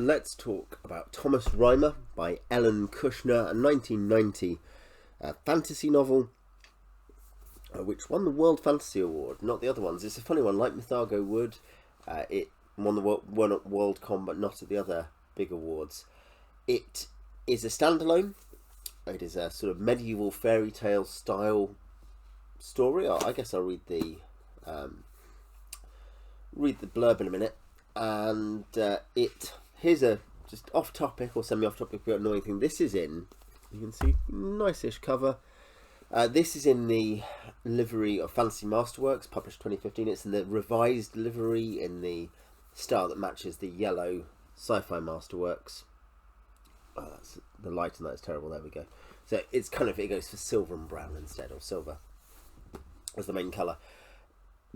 let's talk about Thomas Rhymer by Ellen Kushner, a 1990 fantasy novel which won the World Fantasy Award, not the other ones. It's a funny one, like Mythago Wood. It won the one at Worldcon, but not at the other big awards. It is a standalone. It is a sort of medieval fairy tale style story. I guess I'll read the blurb in a minute. And here's a just off topic or semi off topic but annoying thing. This is in, you can see, nice-ish cover. This is in the livery of Fantasy Masterworks, published 2015. It's in the revised livery in the style that matches the yellow Sci-Fi Masterworks. That's, the light on that is terrible. There we go. So it's kind of, it goes for silver and brown instead, or silver as the main colour.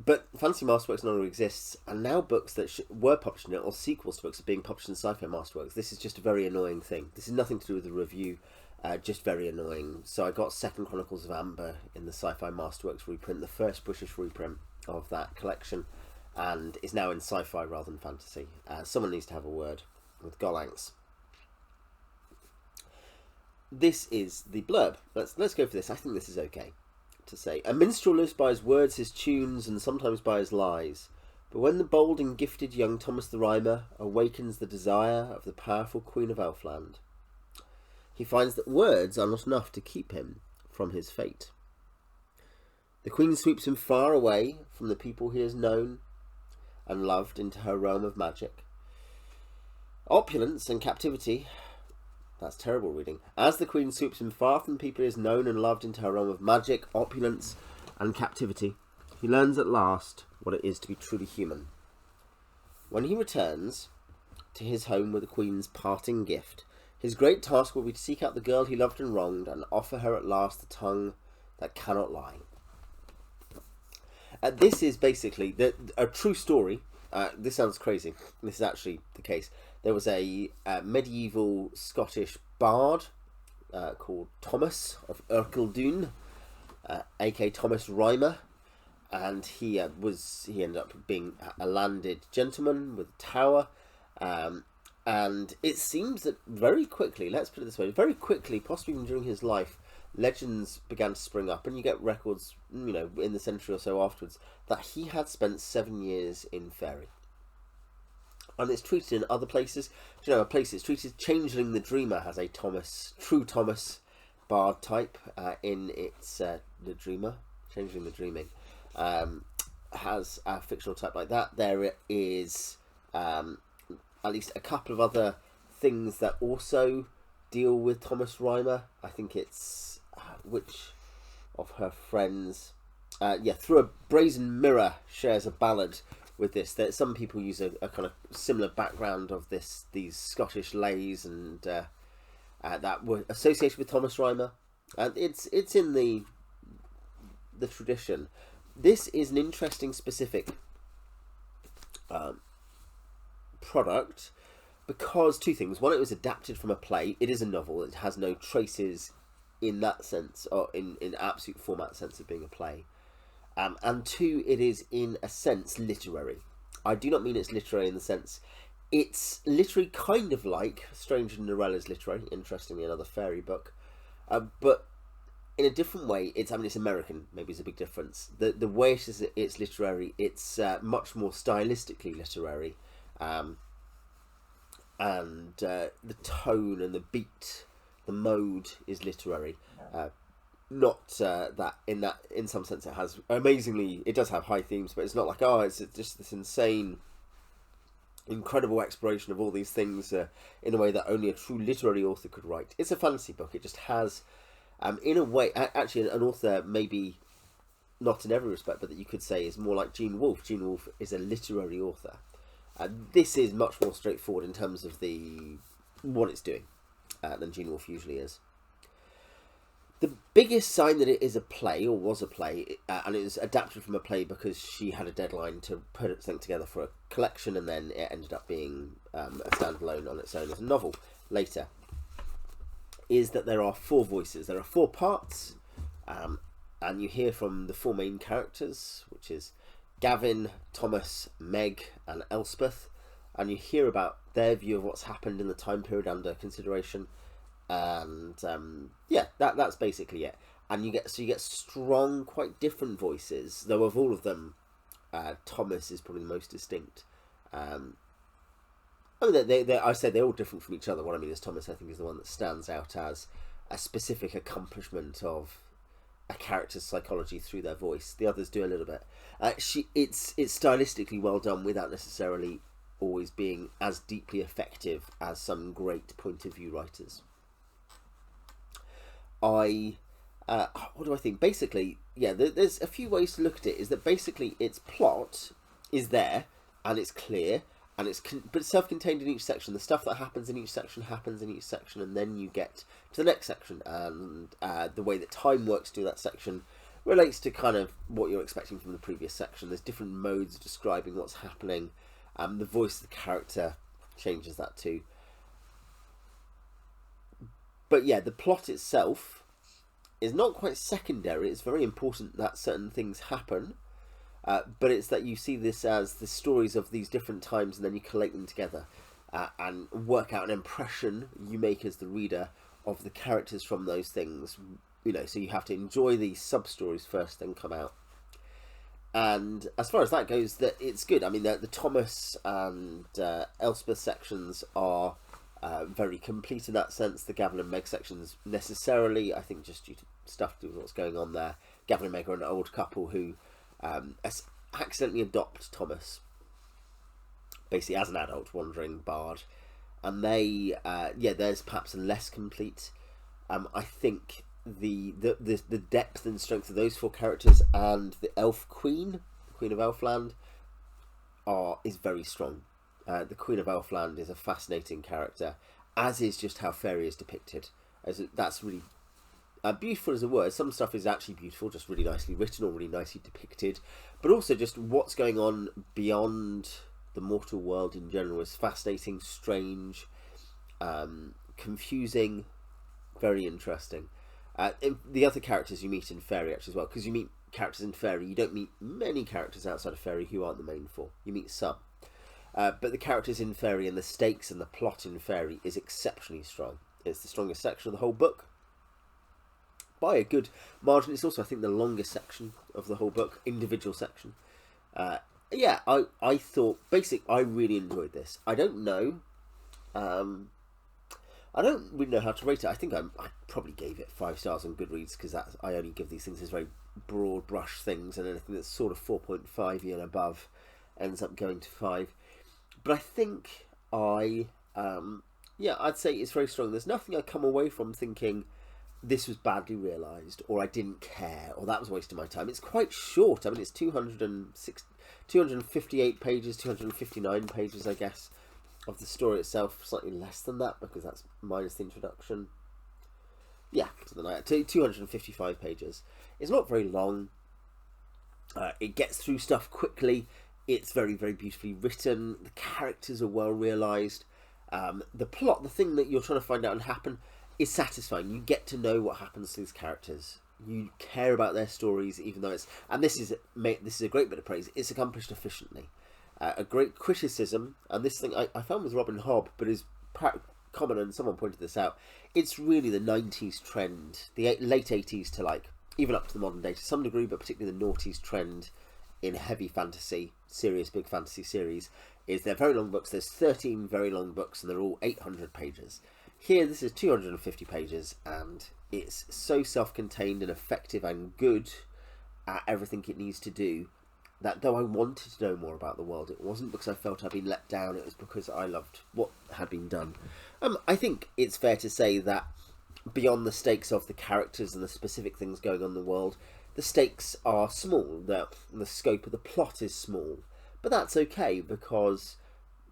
But Fantasy Masterworks no longer exists, and now books that were published in it, or sequels to books, are being published in Sci-Fi Masterworks. This is just a very annoying thing. This is nothing to do with the review, just very annoying. So I got Second Chronicles of Amber in the Sci-Fi Masterworks reprint, the first British reprint of that collection, and is now in Sci-Fi rather than Fantasy. Someone needs to have a word with Gollancz. This is the blurb. Let's go for this. I think this is okay to say. A minstrel lives by his words, his tunes, and sometimes by his lies. But when the bold and gifted young Thomas the Rhymer awakens the desire of the powerful Queen of Elfland, he finds that words are not enough to keep him from his fate. The Queen sweeps him far away from the people he has known and loved into her realm of magic. Opulence and captivity... That's terrible reading. As the Queen sweeps him far from the people he has known and loved into her realm of magic, opulence, and captivity, he learns at last what it is to be truly human. When he returns to his home with the Queen's parting gift, his great task will be to seek out the girl he loved and wronged and offer her at last the tongue that cannot lie. This is basically a true story. This sounds crazy. This is actually the case. There was a medieval Scottish bard called Thomas of Ercildoune, aka Thomas Rhymer, and he ended up being a landed gentleman with a tower, and it seems that very quickly, let's put it this way, very quickly, possibly even during his life, legends began to spring up, and you get records, in the century or so afterwards, that he had spent 7 years in Faery. And it's treated in other places. A place it's treated. Changeling the Dreamer has a true Thomas bard type in its the Dreamer. Changeling the Dreaming has a fictional type like that. There is at least a couple of other things that also deal with Thomas Rhymer. I think it's which of her friends? Through a brazen mirror shares a ballad with this. That some people use a kind of similar background of these Scottish lays and that were associated with Thomas Rhymer, and it's in the tradition. This is an interesting specific product because two things. One, it was adapted from a play. It is a novel. It has no traces in that sense, or in absolute format sense of being a play. And two, it is in a sense literary. I do not mean it's literary in the sense it's literary, kind of like Stranger Norella's literary, interestingly another fairy book, but in a different way. It's American, maybe is a big difference. The way it's literary, it's much more stylistically literary, and the tone and the beat, the mode is literary. Not that in some sense it has amazingly, it does have high themes, but it's not like, it's just this insane, incredible exploration of all these things in a way that only a true literary author could write. It's a fantasy book. It just has, in a way, actually an author maybe not in every respect, but that you could say is more like Gene Wolfe. Gene Wolfe is a literary author. This is much more straightforward in terms of what it's doing than Gene Wolfe usually is. The biggest sign that it is a play, or was a play, and it was adapted from a play because she had a deadline to put something together for a collection, and then it ended up being a standalone on its own as a novel later, is that there are 4 voices. There are 4 parts, and you hear from the 4 main characters, which is Gavin, Thomas, Meg, and Elspeth, and you hear about their view of what's happened in the time period under consideration, and yeah, that's basically it. And you get strong, quite different voices, though of all of them, Thomas is probably the most distinct. I mean, I said they're all different from each other. What I mean is Thomas, I think, is the one that stands out as a specific accomplishment of a character's psychology through their voice. The others do a little bit. It's stylistically well done without necessarily always being as deeply effective as some great point of view writers. What do I think? Basically, yeah, there's a few ways to look at it. Is that basically its plot is there and it's clear. And but it's self-contained in each section. The stuff that happens in each section happens in each section, and then you get to the next section. And the way that time works through that section relates to kind of what you're expecting from the previous section. There's different modes of describing what's happening. The voice of the character changes that too. But yeah, the plot itself is not quite secondary. It's very important that certain things happen. But it's that you see this as the stories of these different times, and then you collate them together and work out an impression you make as the reader of the characters from those things. You know, so you have to enjoy these sub-stories first, then come out. And as far as that goes, that it's good. I mean, the Thomas and Elspeth sections are very complete in that sense. The Gavin and Meg sections necessarily, I think, just due to stuff to do with what's going on there. Gavin and Meg are an old couple who accidentally adopt Thomas, basically as an adult wandering bard, and they there's perhaps a less complete. I think the depth and strength of those four characters and the Elf Queen, the Queen of Elfland, is very strong. The Queen of Elfland is a fascinating character, as is just how Faery is depicted. That's really beautiful as a word. Some stuff is actually beautiful, just really nicely written or really nicely depicted, but also just what's going on beyond the mortal world in general is fascinating, strange, confusing, very interesting. The other characters you meet in Faery actually as well, because you meet characters in Faery, you don't meet many characters outside of Faery who aren't the main four. You meet some, but the characters in Faery and the stakes and the plot in Faery is exceptionally strong. It's the strongest section of the whole book by a good margin. It's also, I think, the longest section of the whole book, individual section. Yeah, I thought, I really enjoyed this. I don't know, I don't really know how to rate it. I think I probably gave it 5 stars on Goodreads, because I only give these things as very broad brush things, and anything that's sort of 4.5 and above ends up going to 5. But I think I'd say it's very strong. There's nothing I come away from thinking this was badly realised, or I didn't care, or that was a waste of my time. It's quite short. I mean, it's 258 pages, 259 pages, I guess, of the story itself. Slightly less than that, because that's minus the introduction. Yeah, something like that. 255 pages. It's not very long. It gets through stuff quickly. It's very, very beautifully written. The characters are well realised. The plot, the thing that you're trying to find out and happen, is satisfying. You get to know what happens to these characters. You care about their stories, even though it's... And this is a great bit of praise. It's accomplished efficiently. A great criticism, and this thing I found with Robin Hobb, but is common, and someone pointed this out. It's really the 90s trend, the late 80s to even up to the modern day to some degree, but particularly the noughties trend in heavy fantasy, serious big fantasy series, is they're very long books. There's 13 very long books, and they're all 800 pages. Here, this is 250 pages, and it's so self-contained and effective and good at everything it needs to do, that though I wanted to know more about the world, it wasn't because I felt I'd been let down, it was because I loved what had been done. I think it's fair to say that beyond the stakes of the characters and the specific things going on in the world, the stakes are small, the scope of the plot is small. But that's okay, because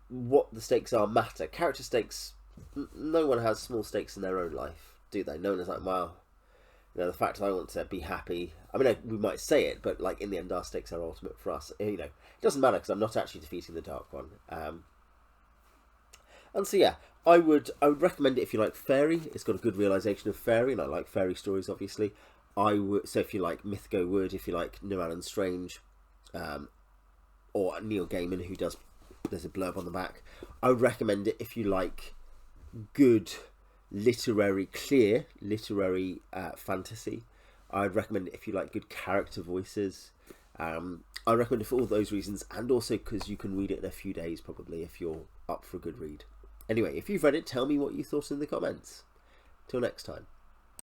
what the stakes are matter. Character stakes, no one has small stakes in their own life, do they? No one is like, well, the fact that I want to be happy, I mean, we might say it, but in the end, our stakes are ultimate for us. It doesn't matter, because I'm not actually defeating the Dark One. And so yeah, I would recommend it if you like Faery. It's got a good realisation of Faery, and I like Faery stories, obviously. So if you like Mythico Wood, if you like Llewellyn Strange, or Neil Gaiman, who does there's a blurb on the back. I would recommend it if you like good clear literary fantasy. I'd recommend it if you like good character voices. I recommend it for all those reasons, and also because you can read it in a few days probably if you're up for a good read. Anyway, if you've read it, tell me what you thought in the comments. Till next time.